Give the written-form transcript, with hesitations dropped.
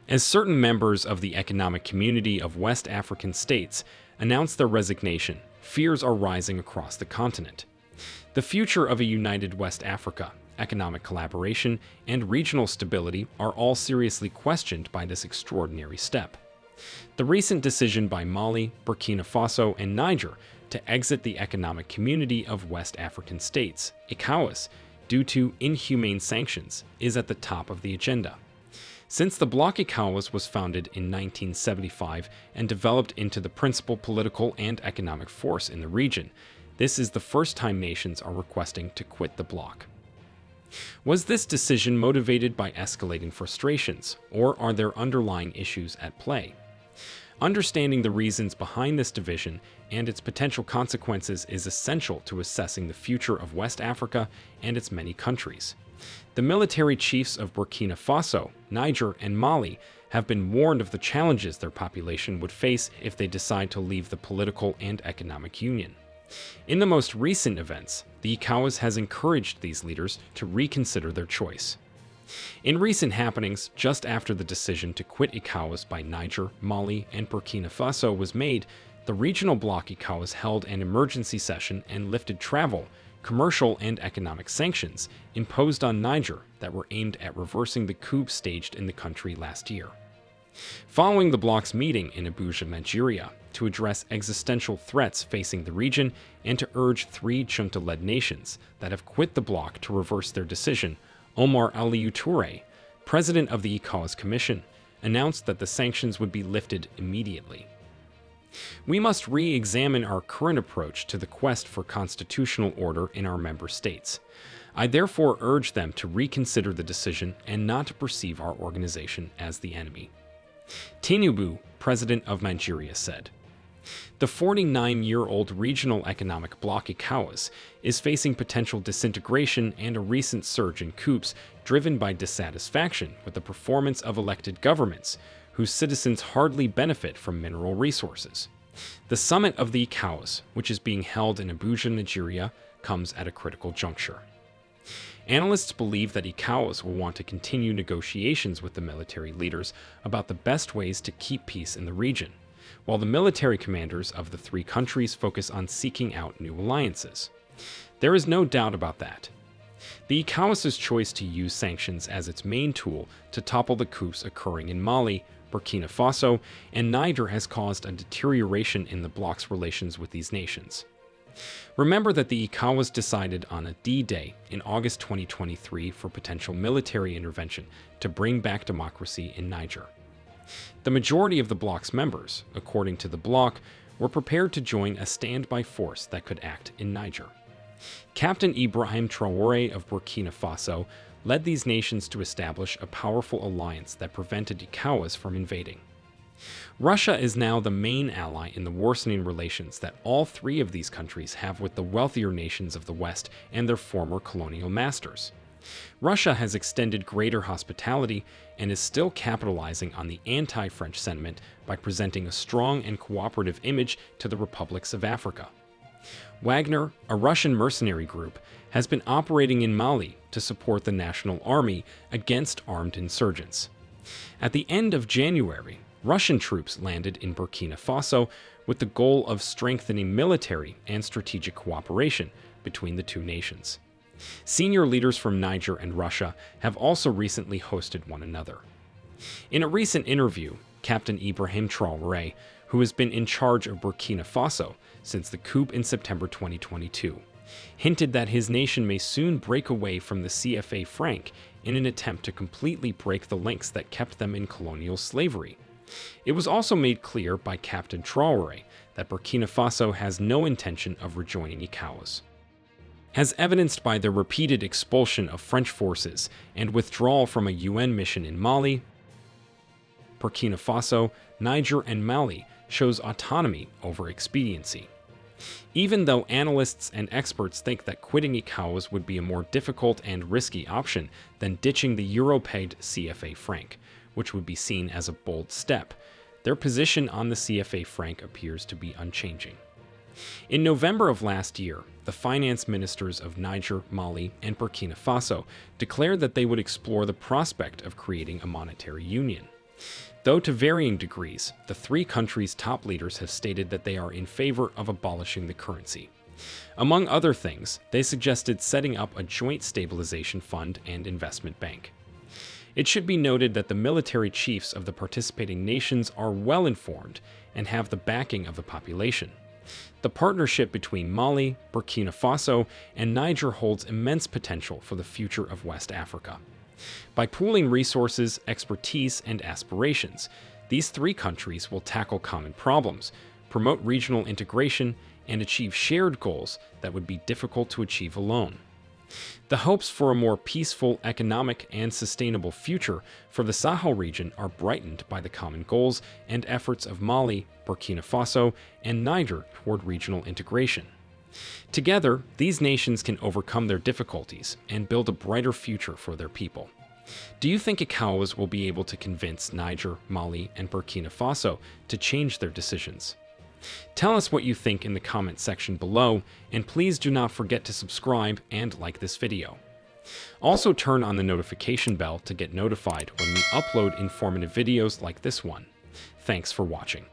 As certain members of the economic community of West African states announce their resignation, fears are rising across the continent. The future of a united West Africa, economic collaboration, and regional stability are all seriously questioned by this extraordinary step. The recent decision by Mali, Burkina Faso, and Niger to exit the economic community of West African states, ECOWAS, due to inhumane sanctions, is at the top of the agenda. Since the bloc ECOWAS was founded in 1975 and developed into the principal political and economic force in the region, this is the first time nations are requesting to quit the bloc. Was this decision motivated by escalating frustrations, or are there underlying issues at play? Understanding the reasons behind this division and its potential consequences is essential to assessing the future of West Africa and its many countries. The military chiefs of Burkina Faso, Niger, and Mali have been warned of the challenges their population would face if they decide to leave the political and economic union. In the most recent events, the ECOWAS has encouraged these leaders to reconsider their choice. In recent happenings, just after the decision to quit ECOWAS by Niger, Mali, and Burkina Faso was made, the regional bloc ECOWAS held an emergency session and lifted travel, commercial, and economic sanctions imposed on Niger that were aimed at reversing the coup staged in the country last year. Following the bloc's meeting in Abuja, Nigeria, to address existential threats facing the region and to urge three junta-led nations that have quit the bloc to reverse their decision, Ibrahim Traore, president of the ECOWAS Commission, announced that the sanctions would be lifted immediately. We must re-examine our current approach to the quest for constitutional order in our member states. I therefore urge them to reconsider the decision and not to perceive our organization as the enemy. Tinubu, president of Nigeria, said. The 49-year-old regional economic bloc ECOWAS is facing potential disintegration and a recent surge in coups driven by dissatisfaction with the performance of elected governments, whose citizens hardly benefit from mineral resources. The summit of the ECOWAS, which is being held in Abuja, Nigeria, comes at a critical juncture. Analysts believe that ECOWAS will want to continue negotiations with the military leaders about the best ways to keep peace in the region, while the military commanders of the three countries focus on seeking out new alliances. There is no doubt about that. The ECOWAS's choice to use sanctions as its main tool to topple the coups occurring in Mali, Burkina Faso, and Niger has caused a deterioration in the bloc's relations with these nations. Remember that the ECOWAS decided on a D-Day in August 2023 for potential military intervention to bring back democracy in Niger. The majority of the bloc's members, according to the bloc, were prepared to join a standby force that could act in Niger. Captain Ibrahim Traore of Burkina Faso led these nations to establish a powerful alliance that prevented ECOWAS from invading. Russia is now the main ally in the worsening relations that all three of these countries have with the wealthier nations of the West and their former colonial masters. Russia has extended greater hospitality and is still capitalizing on the anti-French sentiment by presenting a strong and cooperative image to the republics of Africa. Wagner, a Russian mercenary group, has been operating in Mali to support the national army against armed insurgents. At the end of January, Russian troops landed in Burkina Faso with the goal of strengthening military and strategic cooperation between the two nations. Senior leaders from Niger and Russia have also recently hosted one another. In a recent interview, Captain Ibrahim Traore, who has been in charge of Burkina Faso since the coup in September 2022, hinted that his nation may soon break away from the CFA franc in an attempt to completely break the links that kept them in colonial slavery. It was also made clear by Captain Traore that Burkina Faso has no intention of rejoining ECOWAS. As evidenced by their repeated expulsion of French forces and withdrawal from a UN mission in Mali, Burkina Faso, Niger, and Mali shows autonomy over expediency. Even though analysts and experts think that quitting ECOWAS would be a more difficult and risky option than ditching the euro-pegged CFA franc, which would be seen as a bold step, their position on the CFA franc appears to be unchanging. In November of last year, the finance ministers of Niger, Mali, and Burkina Faso declared that they would explore the prospect of creating a monetary union. Though to varying degrees, the three countries' top leaders have stated that they are in favor of abolishing the currency. Among other things, they suggested setting up a joint stabilization fund and investment bank. It should be noted that the military chiefs of the participating nations are well informed and have the backing of the population. The partnership between Mali, Burkina Faso, and Niger holds immense potential for the future of West Africa. By pooling resources, expertise, and aspirations, these three countries will tackle common problems, promote regional integration, and achieve shared goals that would be difficult to achieve alone. The hopes for a more peaceful, economic, and sustainable future for the Sahel region are brightened by the common goals and efforts of Mali, Burkina Faso, and Niger toward regional integration. Together, these nations can overcome their difficulties and build a brighter future for their people. Do you think ECOWAS will be able to convince Niger, Mali, and Burkina Faso to change their decisions? Tell us what you think in the comment section below, and please do not forget to subscribe and like this video. Also turn on the notification bell to get notified when we upload informative videos like this one. Thanks for watching.